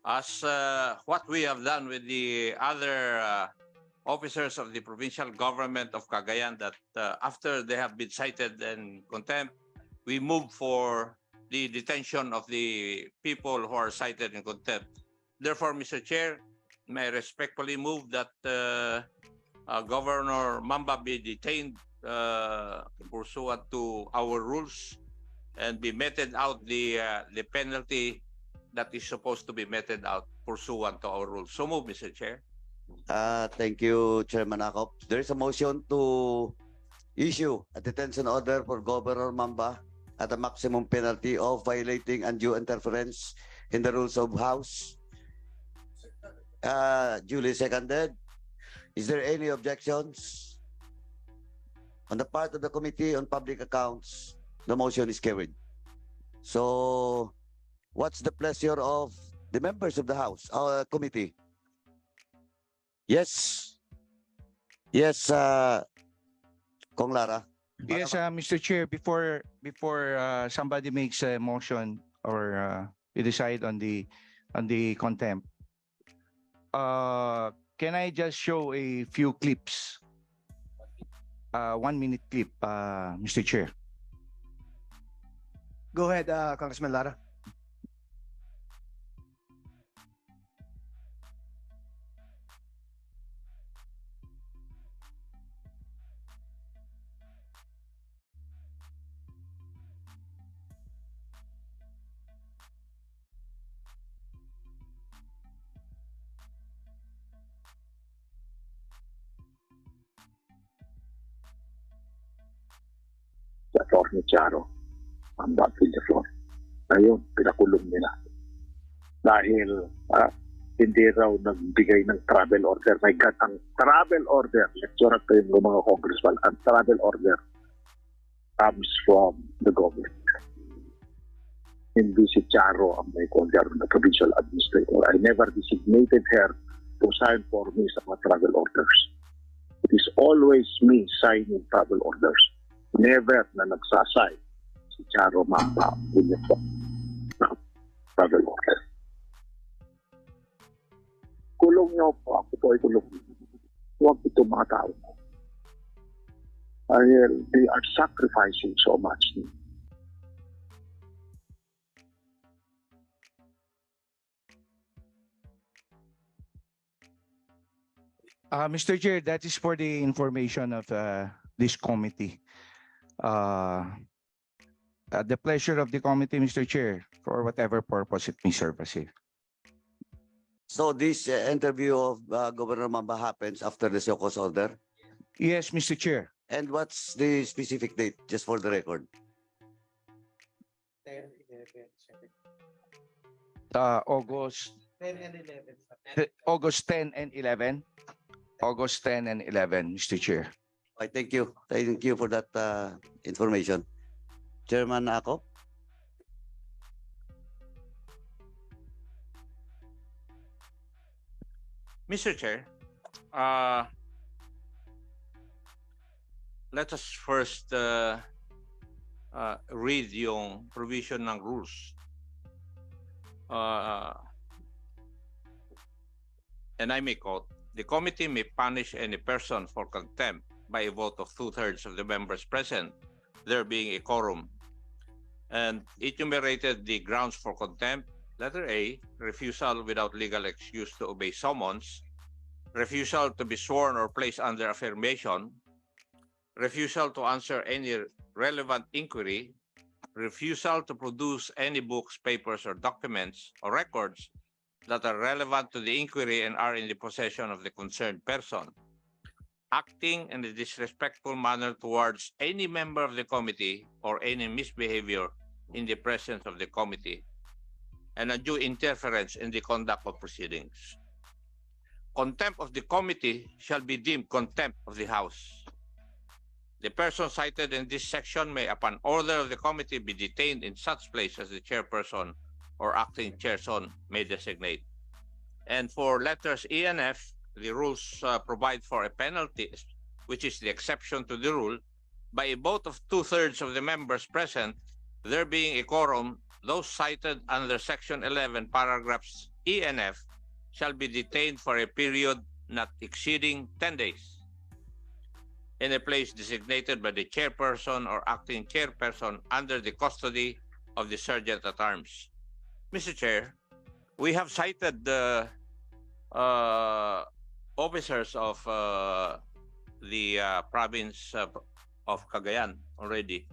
as what we have done with the other officers of the provincial government of Cagayan, that after they have been cited in contempt, we move for the detention of the people who are cited in contempt. Therefore, Mr. Chair, may I respectfully move that Governor Mamba be detained pursuant to our rules and be meted out the penalty that is supposed to be meted out pursuant to our rules. So move, Mr. Chair. Thank you, Chairman Akop. There is a motion to issue a detention order for Governor Mamba at a maximum penalty of violating undue interference in the rules of House. Duly seconded. Is there any objections? On the part of the Committee on Public Accounts, the motion is carried. So, what's the pleasure of the members of the House, committee? Yes. Yes, Kong Lara. Yes, Mr. Chair, before somebody makes a motion or you decide on the contempt, can I just show a few clips? 1 minute clip, Mr. Chair. Go ahead, Congressman Lara. Sa floor ni Charo, ang batil sa floor. Ayun, pinakulong nila. Dahil hindi raw nagbigay ng travel order. My God, ang travel order, lecture at kayo ng mga congressman, ang travel order comes from the government. Hindi si Charo ang may order ng provincial administrator. I never designated her to sign for me sa mga travel orders. It is always me signing travel orders. Never na nagsasay si Charo Mamba with the travel order. Kulong niyo po, ako po ay kulong. Huwag ito mga tao. They are sacrificing so much. Mr. Chair, that is for the information of this committee. At the pleasure of the committee, Mr. Chair, for whatever purpose it may serve us here. So this interview of Governor Mamba happens after the Siokos order? Yes, Mr. Chair. And what's the specific date, just for the record? 10, 11, August 10 and 11. August 10 and 11. August 10 and 11, Mr. Chair. Thank you. Thank you for that information. Chairman Akop? Mr. Chair, let us first read yung provision ng rules. And I may quote, the committee may punish any person for contempt by a vote of 2/3 of the members present, there being a quorum. And it enumerated the grounds for contempt. Letter A, refusal without legal excuse to obey summons, refusal to be sworn or placed under affirmation, refusal to answer any relevant inquiry, refusal to produce any books, papers, or documents or records that are relevant to the inquiry and are in the possession of the concerned person, acting in a disrespectful manner towards any member of the committee or any misbehavior in the presence of the committee, and undue interference in the conduct of proceedings. Contempt of the committee shall be deemed contempt of the House. The person cited in this section may, upon order of the committee, be detained in such place as the chairperson or acting chairperson may designate. And for letters E and F, the rules provide for a penalty, which is the exception to the rule, by a vote of 2/3 of the members present, there being a quorum, those cited under Section 11, paragraphs ENF shall be detained for a period not exceeding 10 days in a place designated by the chairperson or acting chairperson under the custody of the sergeant at arms. Mr. Chair, we have cited the officers of the province of Cagayan already.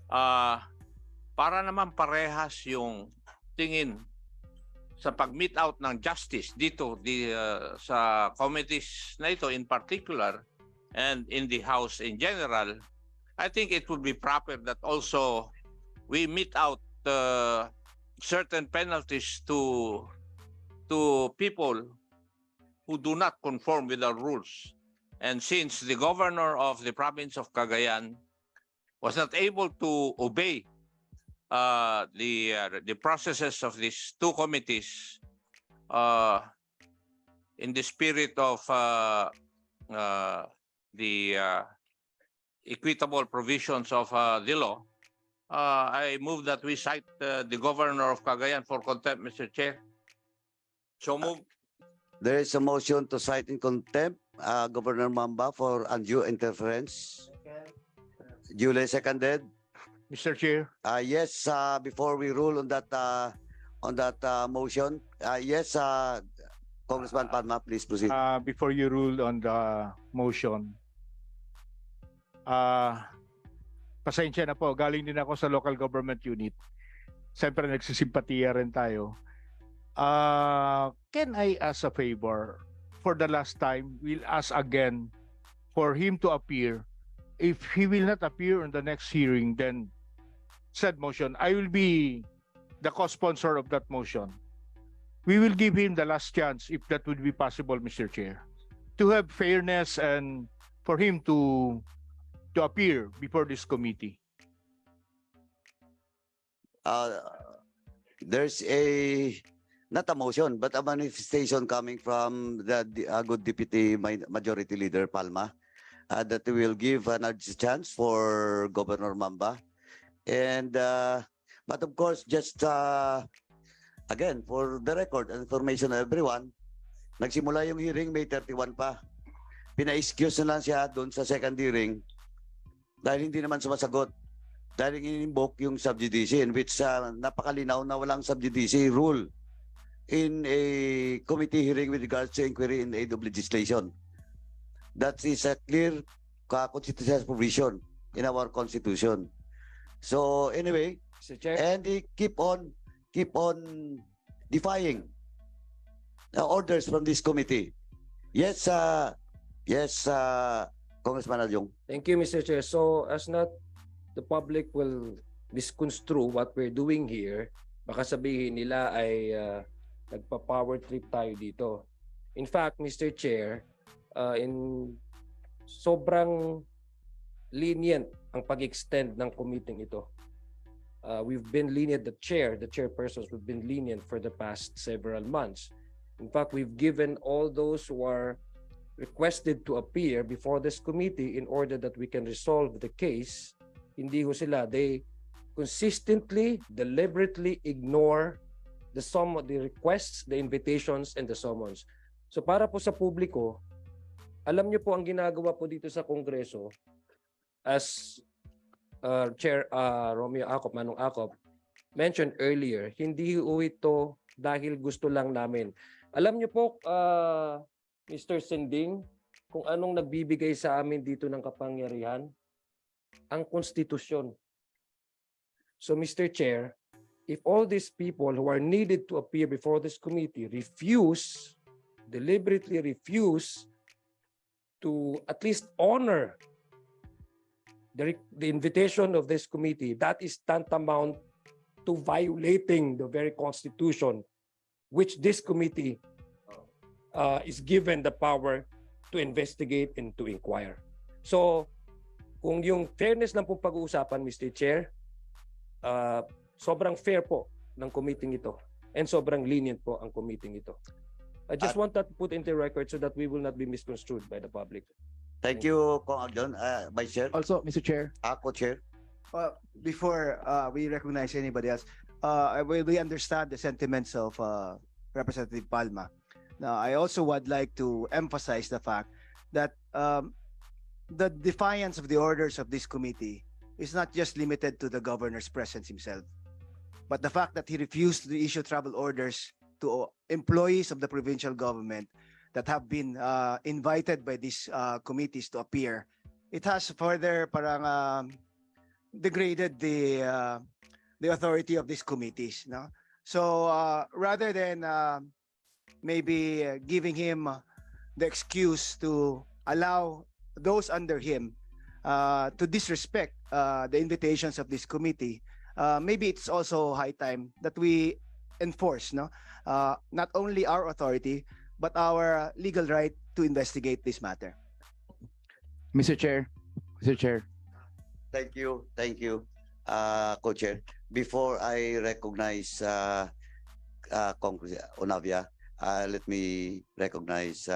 Para naman parehas yung tingin sa pag-meet out ng justice dito sa committees na ito in particular and in the House in general, I think it would be proper that also we meet out certain penalties to people who do not conform with our rules. And since the governor of the province of Cagayan was not able to obey the processes of these two committees in the spirit of the equitable provisions of the law, I move that we cite the governor of Cagayan for contempt, Mr. Chair. So move. There is a motion to cite in contempt Governor Mamba for undue interference. Duly seconded. Mr. Chair, Yes, before we rule on that motion, yes, Congressman Palma, please proceed. before you rule on the motion, pasensya na po, galing din ako sa local government unit. Siyempre nagsisimpatiya rin tayo. Can I ask a favor? For the last time, we'll ask again for him to appear. If he will not appear on the next hearing, then said motion, I will be the co-sponsor of that motion. We will give him the last chance, if that would be possible, Mr. Chair, to have fairness and for him to appear before this committee. There's not a motion, but a manifestation coming from the good Deputy Majority Leader Palma that we will give another chance for Governor Mamba. And but of course, just again, for the record and information of everyone, nagsimula yung hearing May 31 pa. Pina-excuse na lang siya doon sa second hearing dahil hindi naman sumasagot. Dahil in-invoke yung sub judice, in which napakalinaw na walang sub judice rule in a committee hearing with regards to inquiry in aid of legislation. That is a clear constitutional provision in our constitution. So anyway, Mr. Chair. and they keep on defying orders from this committee. Yes, Congressman Alyong. Thank you, Mr. Chair. So as not the public will misconstrue what we're doing here, baka sabihin nila ay nagpa-power trip tayo dito. In fact, Mr. Chair, in sobrang lenient ang pag-extend ng committee ito. We've been lenient, the chairpersons, we've been lenient for the past several months. In fact, we've given all those who are requested to appear before this committee in order that we can resolve the case. Hindi ho sila. They consistently, deliberately ignore the requests, the invitations, and the summons. So para po sa publiko, alam niyo po ang ginagawa po dito sa Kongreso as Chair Manong Acop mentioned earlier, hindi po ito dahil gusto lang namin. Alam niyo po, Mr. Sending, kung anong nagbibigay sa amin dito ng kapangyarihan? Ang konstitusyon. So Mr. Chair, if all these people who are needed to appear before this committee deliberately refuse to at least honor the invitation of this committee, that is tantamount to violating the very constitution which this committee is given the power to investigate and to inquire. So, kung yung fairness lang po pag-uusapan, Mr. Chair, sobrang fair po ng committee ito and sobrang lenient po ang committee ito. I just want that put into record so that we will not be misconstrued by the public. Thank you, Kong Agdon. Vice Chair. Also, Mr. Chair, Co-Chair. before we recognize anybody else, we understand the sentiments of Representative Palma. Now, I also would like to emphasize the fact that the defiance of the orders of this committee is not just limited to the governor's presence himself, but the fact that he refused to issue travel orders to employees of the provincial government that have been invited by these committees to appear. It has further parang degraded the authority of these committees. No? So rather than maybe giving him the excuse to allow those under him to disrespect the invitations of this committee, maybe it's also high time that we enforce not only our authority but our legal right to investigate this matter. Mr. Chair, Thank you, Co-Chair. Before I recognize Congress Onavia, let me recognize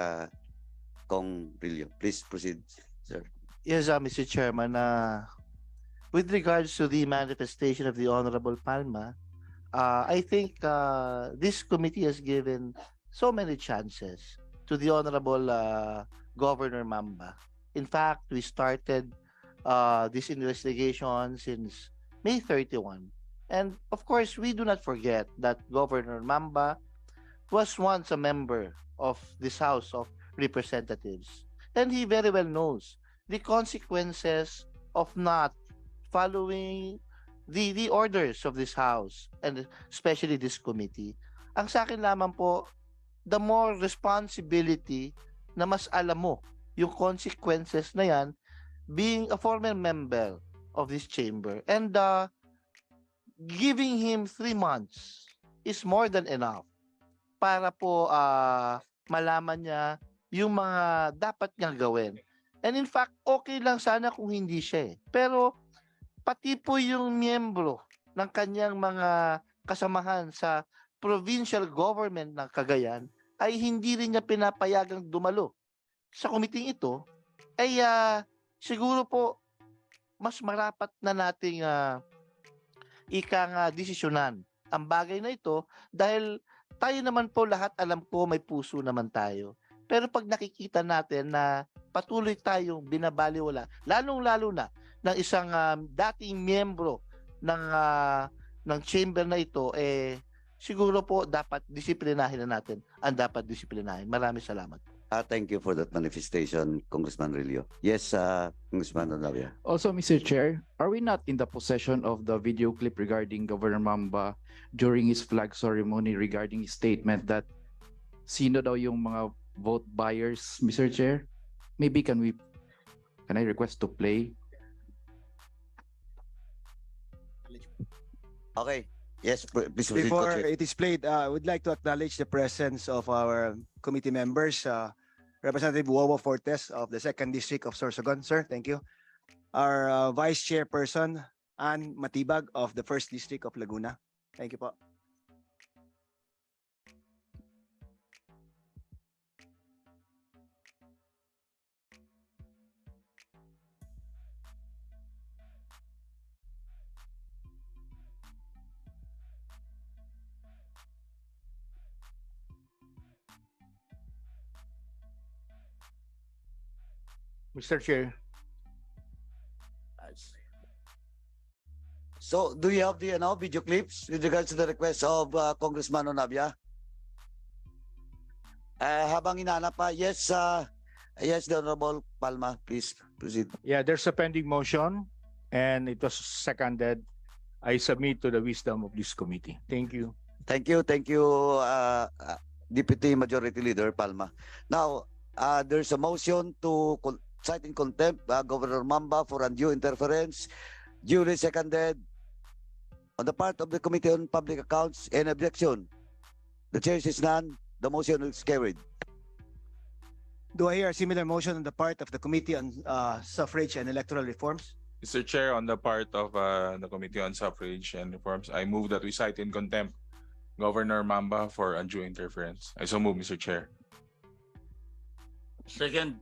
Kong Brillo. Please proceed, sir. Yes, Mr. Chairman. With regards to the manifestation of the Honorable Palma, I think this committee has given so many chances to the Honorable Gov.Mamba. In fact, we started this investigation since May 31. And of course, we do not forget that Gov.Mamba was once a member of this House of Representatives. And he very well knows the consequences of not following the orders of this House and especially this committee. Ang sa akin lamang po, the more responsibility na mas alam mo yung consequences na yan being a former member of this chamber, and giving him 3 months is more than enough para po malaman niya yung mga dapat niyang gawin. And in fact, okay lang sana kung hindi siya pero pati po yung miyembro ng kanyang mga kasamahan sa provincial government ng Cagayan ay hindi rin niya pinapayagang dumalo sa komiting ito, ay siguro po mas marapat na nating desisyonan ang bagay na ito dahil tayo naman po lahat alam ko may puso naman tayo. Pero pag nakikita natin na patuloy tayong binabaliwala, lalong-lalo na ng isang dating miyembro ng chamber na ito, siguro po dapat disiplinahin na natin ang dapat disiplinahin. Maraming salamat. Thank you for that manifestation, Congressman Rillo. Yes, Congressman Onavia. also Mr. Chair, are we not in the possession of the video clip regarding Governor Mamba during his flag ceremony regarding his statement that sino daw yung mga vote buyers, Mr. Chair? Maybe can I request to play? Okay. Yes, please proceed, Before Co-Chair. it is played, I would like to acknowledge the presence of our committee members, Representative Wowo Fortes of the 2nd District of Sorsogon. Sir, thank you. Our Vice Chairperson, Ann Matibag of the 1st District of Laguna. Thank you po. Mr. Chair. So, do you have the video clips with regards to the request of Congressman Onavia? Habang inanap pa, yes, the Honorable Palma, please proceed. Yeah, there's a pending motion and it was seconded. I submit to the wisdom of this committee. Thank you. Thank you, Deputy Majority Leader Palma. Now, there's a motion to cite in contempt Governor Mamba for undue interference, duly seconded. On the part of the Committee on Public Accounts, any objection? The chair says none. The motion is carried. Do I hear a similar motion on the part of the Committee on Suffrage and Electoral Reforms? Mr. Chair, on the part of the Committee on Suffrage and Reforms, I move that we cite in contempt Governor Mamba for undue interference. I so move, Mr. Chair. Second.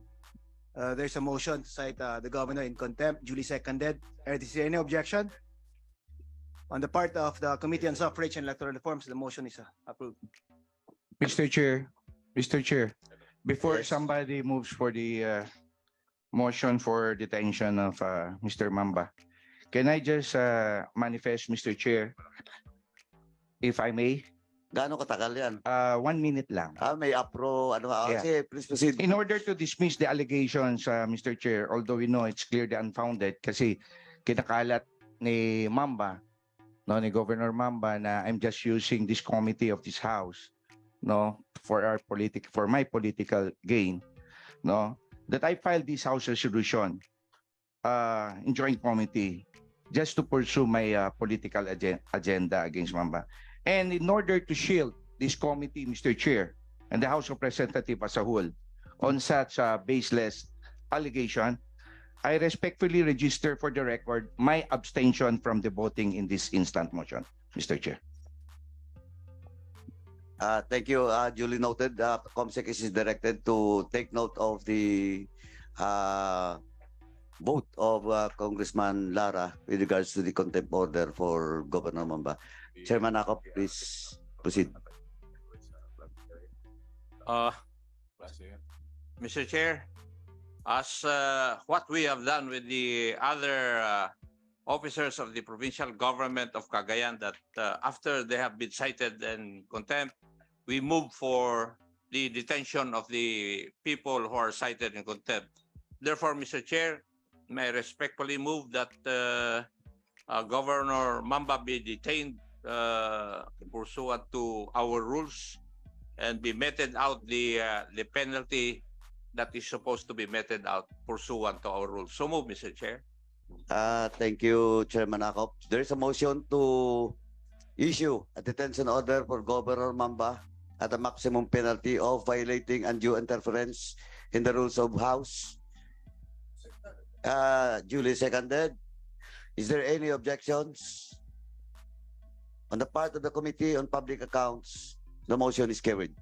There's a motion to cite the governor in contempt, duly seconded. Is there any objection? On the part of the Committee on Suffrage and Electoral Reforms, the motion is approved. Mr. Chair, before Yes. somebody moves for the motion for detention of Mr. Mamba, can I just manifest, Mr. Chair, if I may? Gaano katagal yan? 1 minute lang. May apro, ano, Yeah. sige, please proceed. In order to dismiss the allegations, Mr. Chair, although we know it's clearly unfounded kasi kinakalat ni Mamba, no, ni Governor Mamba na I'm just using this committee of this house, no, for my political gain, no, that I filed this house resolution in joint committee just to pursue my political agenda against Mamba. And in order to shield this committee, Mr. Chair, and the House of Representatives as a whole on such a baseless allegation, I respectfully register for the record my abstention from the voting in this instant motion, Mr. Chair. Thank you. Duly noted. COMSEC is directed to take note of the vote of Congressman Lara with regards to the contempt order for Governor Mamba. Chairman Akop, please proceed. Mr. Chair, as what we have done with the other officers of the provincial government of Cagayan, that after they have been cited in contempt, we move for the detention of the people who are cited in contempt. Therefore, Mr. Chair, may I respectfully move that Governor Mamba be detained pursuant to our rules and be meted out the penalty that is supposed to be meted out pursuant to our rules. So move, Mr. Chair. Thank you, Chairman Akop. There is a motion to issue a detention order for Governor Mamba at a maximum penalty of violating undue interference in the rules of House. Duly seconded. Is there any objections? On the part of the Committee on Public Accounts, the motion is carried.